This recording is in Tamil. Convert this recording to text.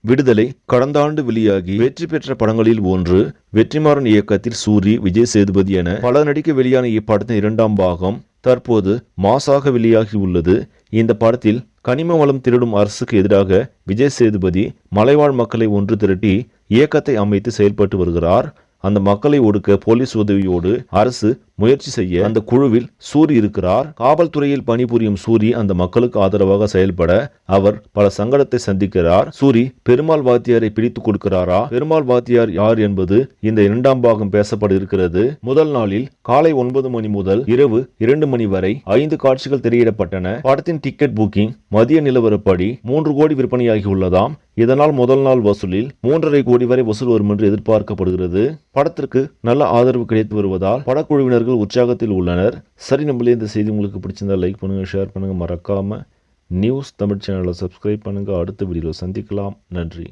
விடுதலை கடந்த ஆண்டு வெளியாகி வெற்றி பெற்ற படங்களில் ஒன்று. வெற்றிமாறன் இயக்கத்தில் சூரி, விஜய் சேதுபதி என பல நடிக்க வெளியான இப்படத்தின் 2ஆம் பாகம் தற்போது மாசாக வெளியாகி உள்ளது. இந்த படத்தில் கனிம வளம் திருடும் அரசுக்கு எதிராக விஜய் சேதுபதி மலைவாழ் மக்களை ஒன்று திரட்டி இயக்கத்தை அமைத்து செயல்பட்டு வருகிறார். அந்த மக்களை ஒடுக்க போலீஸ் உதவியோடு அரசு முயற்சி செய்ய அந்த குழுவில் சூரி இருக்கிறார். காவல்துறையில் பணிபுரியும் சூரி அந்த மக்களுக்கு ஆதரவாக செயல்பட அவர் பல சங்கடத்தை சந்திக்கிறார். சூரி பெருமாள் வாத்தியாரை பிடித்துக் கொடுக்கிறாரா? பெருமாள் வாத்தியார் யார் என்பது இந்த 2ஆம் பாகம் பேசப்பட இருக்கிறது. முதல் நாளில் காலை 9 மணி முதல் இரவு 2 மணி வரை 5 காட்சிகள் திரையிடப்பட்டன. படத்தின் டிக்கெட் புக்கிங் மதிய நிலவரப்படி 3 கோடி விற்பனையாகி உள்ளதாம். இதனால் முதல் நாள் வசூலில் 3.5 கோடி வரை வசூல் வரும் என்று எதிர்பார்க்கப்படுகிறது. படத்திற்கு நல்ல ஆதரவு கிடைத்து வருவதால் படக்குழுவினர்கள் உற்சாகத்தில் உள்ளனர். சரி, நம்மளே இந்த செய்தி உங்களுக்கு பிடிச்சிருந்தா லைக் பண்ணுங்க, ஷேர் பண்ணுங்க, மறக்காம நியூஸ் தமிழ் சேனலை சப்ஸ்கிரைப் பண்ணுங்க. அடுத்த வீடியோவில் சந்திக்கலாம். நன்றி.